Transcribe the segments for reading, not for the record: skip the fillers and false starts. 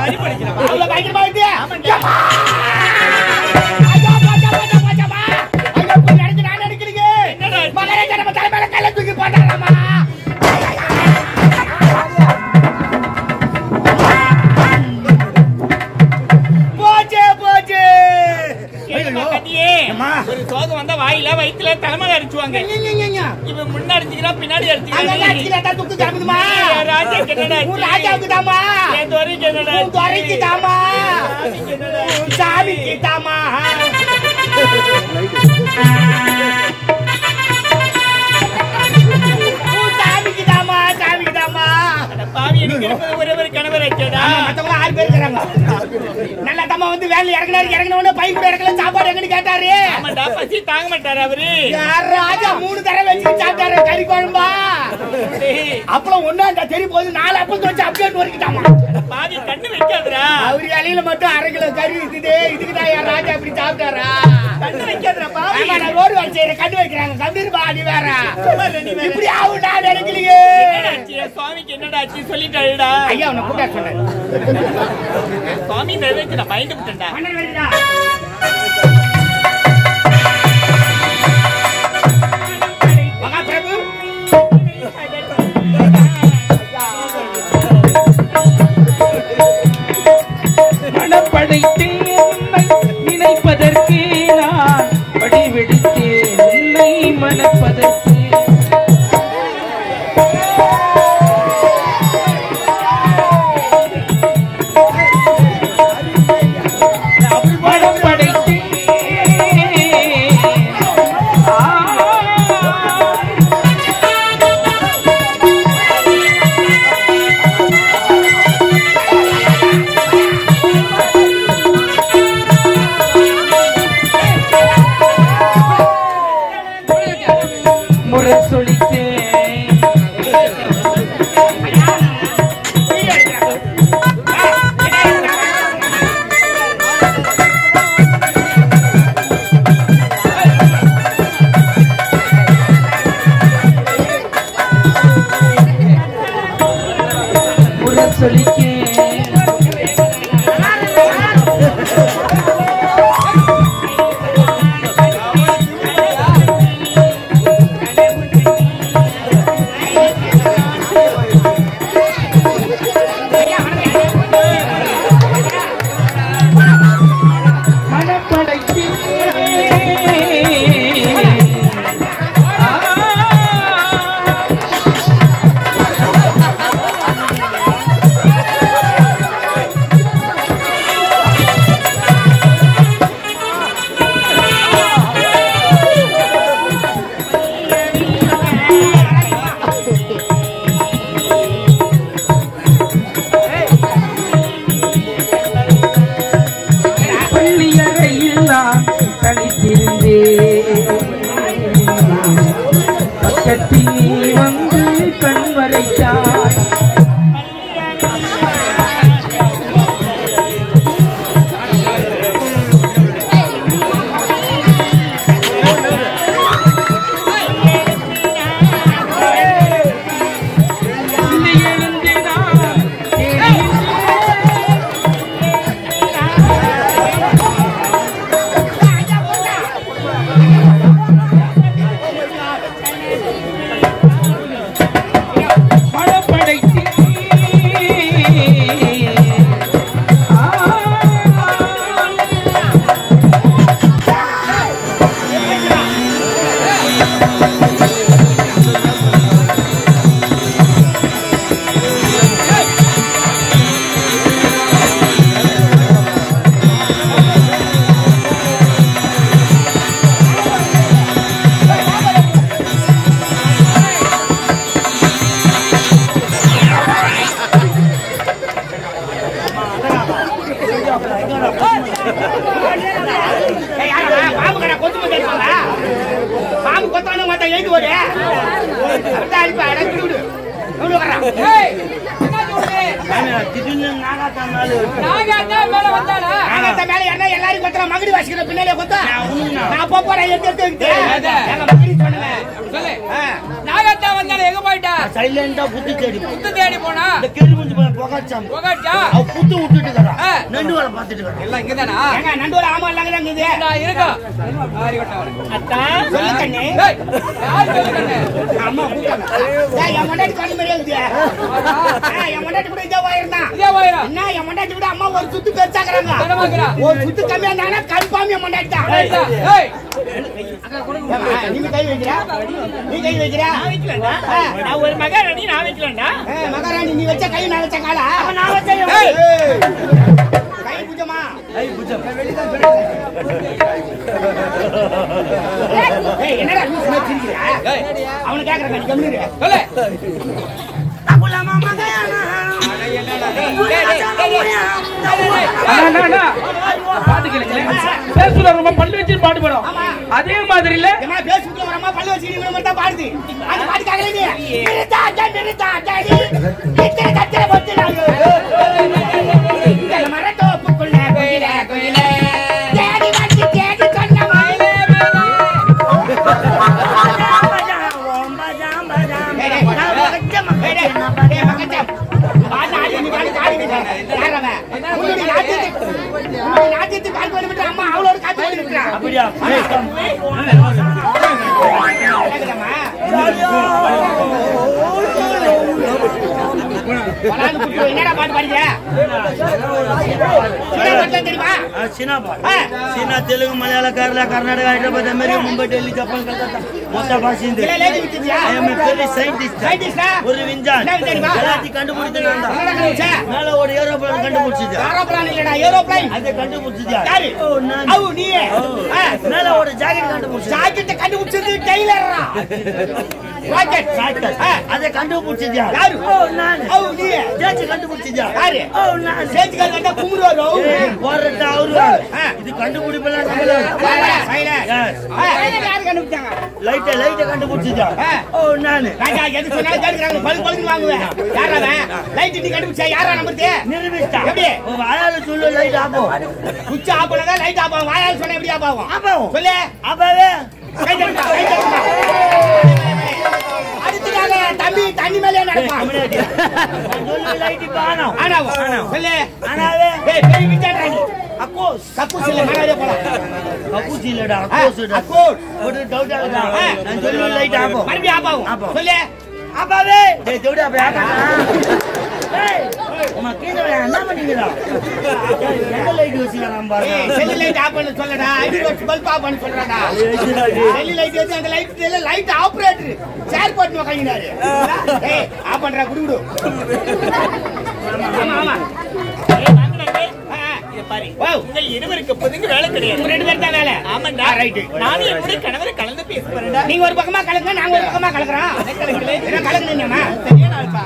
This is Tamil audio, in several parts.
மாதிரி படிக்கிறேன். அவ்வளவு பயங்கரமா இருக்கு. நான் நினைக்கிறீங்க மகரேஜ நம்ம தலைமையில கல்ல தூக்கி போட்டாராமா. போச்சே போச்சே. ஒரு சோகம் வந்தா வாயில வயிற்றுல தலைமையில அடிச்சுவாங்க. இவன் முன்னாடி அடிச்சுக்கிறான் பின்னாடி அடிச்சுக்கிறான். ராஜாக்கு என்னடா ராஜாவுக்கு தாமா என் துறைக்கு என்னடா துறைக்கு தாமா சாமிக்கு தாமா. சாமிக்கு தாமா சாமிக்கு தாமா. பாவி எனக்கு ஒரே ஒரு கணவர் ஆச்சேடா. மத்தவங்க 6 பேர் இருக்காங்க. நல்ல தம்மா வந்து வேன்ல இறங்கின உடனே பை கூட இறக்கல சாப்பாடு எங்கன்னு கேட்டாரு. ஆமாடா பசி தாங்க மாட்டாரு அவரு. யார் ராஜா 3 தடவை வச்சு சாப்பிட்டாரு கறி குழம்பா. அப்பளம் ஒண்ணா தெரி போது 4 அப்பளம் வச்சு அப்படியே நொறுக்கிட்டாமா. பாவி கண்ணு வைக்காதடா. அவரு இலையில மட்டும் 1/2 கிலோ கறி இருக்குதே. இதுக்குதான் யார் ராஜா அப்படி சாப்பிட்டாரா? கண்ணு வைக்காதடா பாவி. ஆமா நான் ரோடு வேலை செய்யற கண்ணு வைக்கிறாங்க. கண்டிப்பா நீ வேற இப்படி ஆகும் நான் நினைக்கலையே. சுவாமிக்கு என்னடா ஆச்சு சொல்லிட்டாருடா. ஐயா உன்னை கூட்டா சொன்னேன். சுவாமி நிறைவேற்ற நான் பயந்து விட்டேன்டா. மகாபிரபு மனப்படைத்தேன் உன்னை நினைப்பதற்கு நான் படிவெடுத்தேன் உன்னை மனப்பதற்கு. பக்கத்தில் வந்து கண் வரைத்தாய். சைலண்டா புத்து தேடி போனா இந்த கேள்வி கொஞ்சம் புகாச்சாம அவ புத்து விட்டுட்டு இருக்கா நண்டு வர பாத்துட்டு இருக்கா எல்லாம் இங்கதானா ஏங்க நண்டு வர ஆமா இல்லங்க இருக்குது இருக்கா அத்தா சொல்லு கண்ணே யார் சொல்லு கண்ணே அம்மா கூட்டங்க டேய் என் மண்டாடி கண்ணு மேல இருக்குது என் மண்டாடி கூட இதே வாயிரா என்ன என் மண்டாடி கூட அம்மா ஒரு சுத்து பெருசாக்குறாங்க ஒரு சுத்து கம்மியா இருந்தானா கன்ஃபார்ம் என் மண்டாடி தான் ஏய் நீங்க கை வைக்கிறா நீ கை வைக்கிறா நான் வைக்கலடா நான் ஒரு மகாராணி நான் வைக்கலடா மகாராணி நீ வச்ச கை நான் வச்ச காலா நான் வச்ச கை புஜமா கை புஜம் ஏய் என்னடா நீ சிரிக்கிற அவன கேக்குறேன் நீ கம்மிரு சொல்லு தப்புலாமா மகாராணா பாட்டு கேளுங்க பேசுல ரொம்ப பல்லு வச்சு பாட்டு பாடும் அதே மாதிரி இல்ல ஏமா பேஸ்புக்ல வரமா பல்லு வச்சு நீங்க மட்டும் தான் பாடுது அந்த பாட்டு கேக்கல நீ நிறுத்தா டாடி இத்தனை கத்திர போட்டுறாங்க இந்த மரத்தோ புக்குள்ள கோயிலே தேடி வந்து தேடி சொன்ன மயிலே அம்மா அவளோட காத்து இருக்கிறான் அப்படியா என்னடா பாட்டு பாடுங்க தெரியுமா சீனா தெலுங்கு மலையாள கேரளா கர்நாடகா ஹைதராபாத் அமெரிக்கா மும்பை டெல்லி ஜப்பான் கல்கத்தா மொத்த பாஷிந்து ஒரு விஞ்ஞான் எல்லாத்தையும் கண்டுபிடிச்சு மேல ஒரு ஏரோப்ளேன் கண்டுபிடிச்சது அதை கண்டுபிடிச்சது மேல ஒரு ஜாக்கெட் கண்டுபிடிச்சது டெய்லரா அதை கண்டுபிடிச்சது யாரு கண்டுபிடிச்சது யாரு இது கண்டுபிடிப்பெல்லாம் லைட்ட கண்டுபிடிச்சது நானு நிரூபிச்சா வாயால சொல்லு லைட் ஆகும் குச்சி ஆஃப் பண்ணாதான் லைட் ஆஃப் ஆகும் வாயால சொன்னா எப்படி ஆஃப் ஆகும் சொல்லு அப்பாவே தம்பி தண்ணி மேலே நடப்பான் லைட் பானம் சொல்லு ஆனாவே பெரிய விட்டாடி அக்கோஸ் கக்கூஸ் இல்ல மனாரே போலாம் கக்கூஸ் இல்லடா அக்கோஸ் ஒரு டவுட் ஆகுதா நான் சொல்லு லைட் ஆகும் மறுபடியும் ஆஃப் ஆகும் சொல்லு அப்பாவே டேய் ஜோடி அப்ப ஆகா ஏய் உமா கீழ என்ன பண்ணீங்கடா என்ன லைட் வச்சிராம் பாருங்க செல்லு லைட் ஆஃப் பண்ண சொல்லடா ஐடி பல்ப் ஆஃப் பண்ண சொல்றடா செல்லு லைட் வச்சு அந்த லைட் ஆபரேட்டர் சேர் போட்டு உட்கார்ந்தாரு ஏய் ஆஃப் பண்றா குடுகுடு ஆமா ஆமா உங்கள் இருவருக்கு பொதுங்க வேலை கிடையாது ரெண்டு பேர் தான் வேலை ஆமாண்டா ரைட் நானும் எப்படி கணவரை கலந்து பேசுறேன்டா நீங்க ஒரு பக்கமா கலக்குங்க நாங்க ஒரு பக்கமா கலக்குறோம் என்ன கலக்குனீங்கம்மா சரியா நாள்பா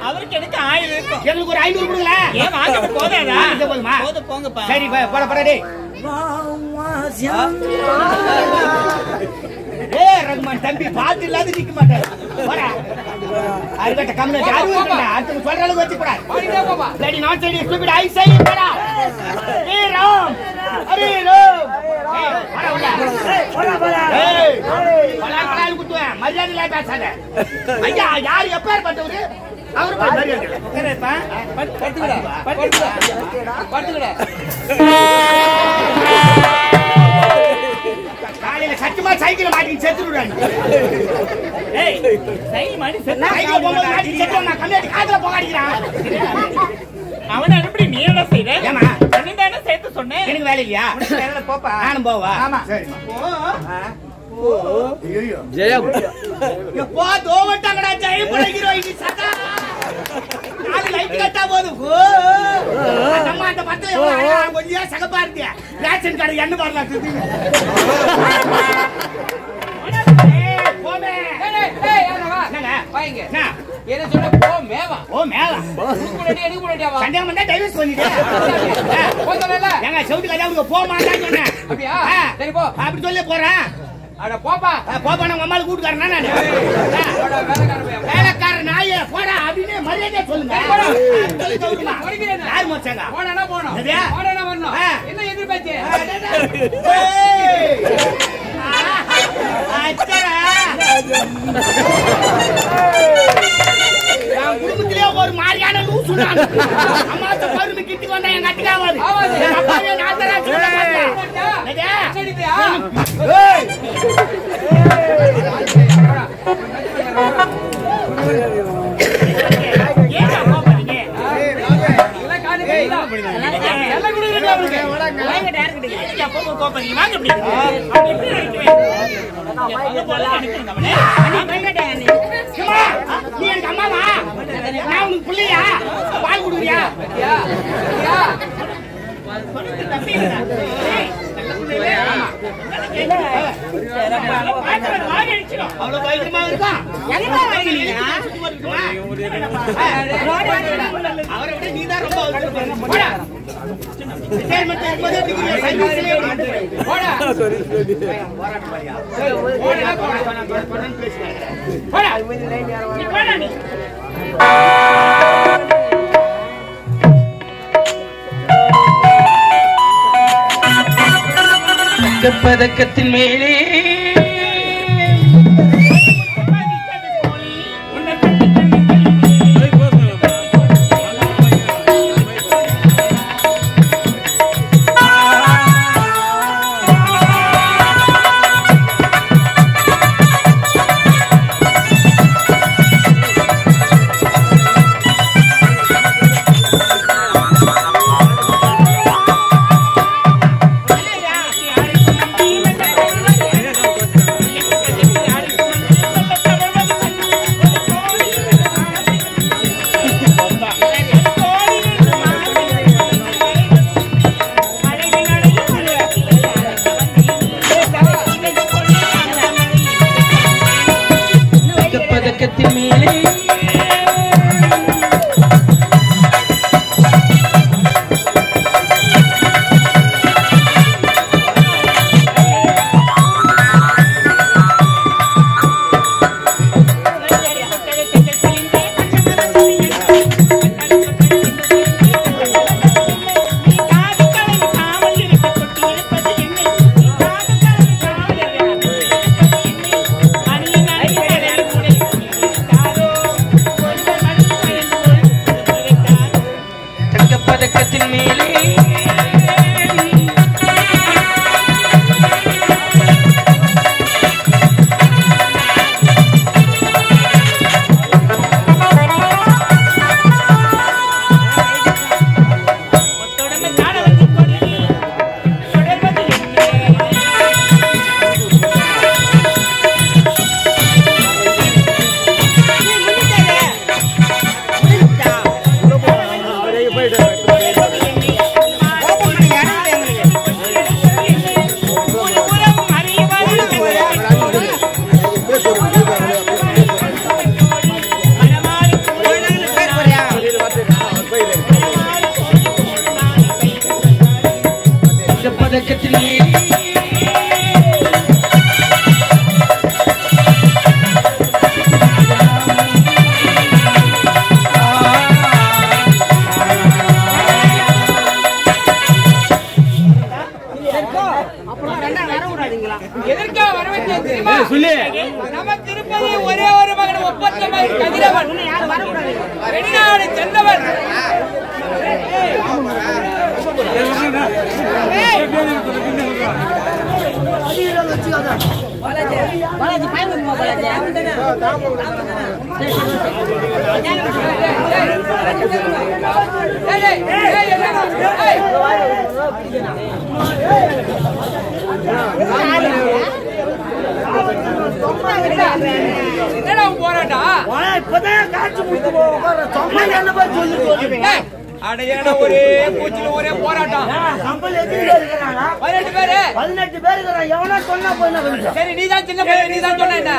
அவருக்கு எனக்கு 1000 இருக்கும் எங்களுக்கு ஒரு 500 கொடுங்களா ஏன் வாங்க போதாதா போதுமா போது போங்கப்பா சரி போட டேய் ஏய் ரகுமான் தம்பி பாத்து இல்லாத நிக்க மாட்டாரு போடா அருகட்ட கம்மியா யாரும் இல்லடா அடுத்து சொல்ற அளவுக்கு வச்சு போடா போடா பாப்பா லேடி நாட் சைடு ஸ்டூபிட் ஐ சை போடா ஏய் ராம் அரே ராம் ஏய் போடா ஏய் போடா குத்துவேன் மரியாதையா பேசாத ஐயா யார் எப்பேர் பட்டவரு அவரு மரியாதை இல்லப்பா படுத்துடா காலையில சத்தியமா சைக்கிள் மாட்டி செத்துடுறாங்க ஏய் சைக்கிள் மாட்டி செத்து சைக்கிள் போகும்போது மாட்டி செத்துறான் கண்ணாடி காதுல போகாடிக்கிறான் அவன அனுப்பி நீ என்ன செய்ற ஏமா நீ தானே சேர்த்து சொன்னேன் எனக்கு வேலை இல்லையா வேலை போப்பா நானும் போவா ஆமா சரிமா போ ஜெயம் எப்போ தோவட்டாங்கடா ஜெயம் படைக்கிறோம் இது சதா நாலு லைட் கட்டா போதும் நம்ம அந்த பத்துல கொஞ்சம் சகப்பா இருந்தியா ரேஷன் கடை என்ன வரலாம் போமே வாங்க என்ன சொல்ல போ மேவா ஓ மேவா எடுக்க முடியாதா சண்டே வந்தா டைவர்ஸ் பண்ணிட்டேன் போதல ஏங்க செவுட்டு கல்யாணம் போக மாட்டான்னு சொன்னேன் அப்படியா சரி போ அப்படி சொல்லி போறேன் அட போப்பா போப்பா நம்ம அம்மாளுக்கு கூட்டுக்காரனா நான் வேலைக்காரன் நாயே போடா அப்படின்னு மரியாதையா சொல்லுங்க யார் மோச்சாங்க போனா போனோம் போனா வரணும் என்ன எதிர்பார்த்து அச்சரா சொன்னாங்க. அம்மா பௌர்ணமி கிட்டிக்கு வந்தா என் கட்டிக்கு ஆகாது. என் அப்பாவே நான் தான் சொன்னேன். நீ எனக்கு அம்மாவா? நான் உனக்கு பிள்ளையா? பால் குடுக்குறியா? அவ்வளவு பயங்கரமா இருக்கா? அவரை விட நீதான் ரொம்ப பதக்கத்தின் மேலே நம்ம திருப்பதி ஒரே ஒரு மகன் ஒப்பந்தமாய் கதிரவன் வெளிநாடு சென்றவன் ஒரே பூச்சில ஒரே போராட்டம் 18 பேரு எவனா சொன்னா போய் சரி நீதான் சின்ன பையன் நீதான் சொன்ன என்ன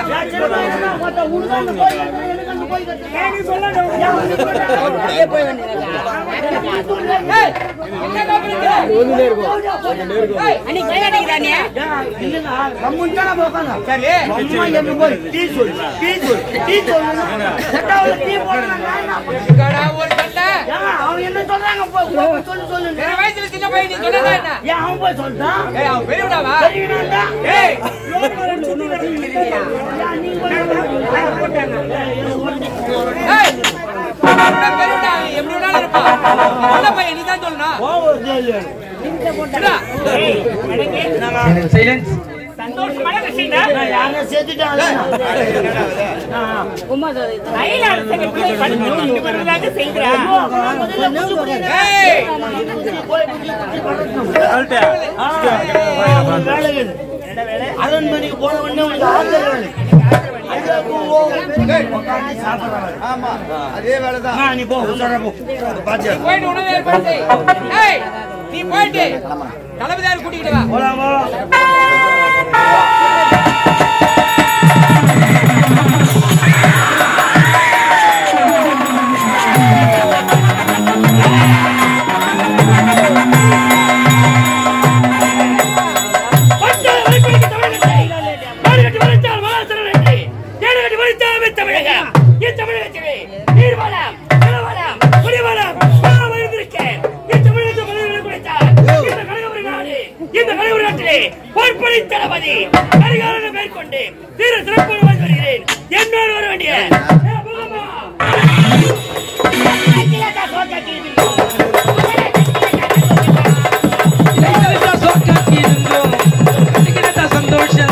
என்ன சொல்றாங்க வயசுல சின்ன பையன் நீ சொன்னதா என்ன அவன் போய் சொல்றான் அவன் பெரியவனாவா எப்படி சைலன்ஸ். சந்தோஷமான விஷயம் தான். யாரை சேர்த்துட்டாங்க அரண்மனைக்கு போன உடனே உனக்கு ஆதரவு வேலை. ஆமா அதே வேலைதான். நீ போ உசாரா போ பாத்தியா போயிட்டு உணவு ஏற்பாடு செய். ஏய் நீ போயிட்டு தளபதியார் கூட்டிட்டு வா. போலாம் போலாம். தளபதி அதிகாரத்தை மேற்கொண்டு தீர சிறப்பு வருகிறேன். என்னோடு வர வேண்டிய சந்தோஷம்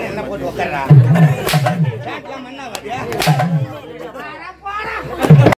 என்ன போட்டு உட்கார்றா மண்ணா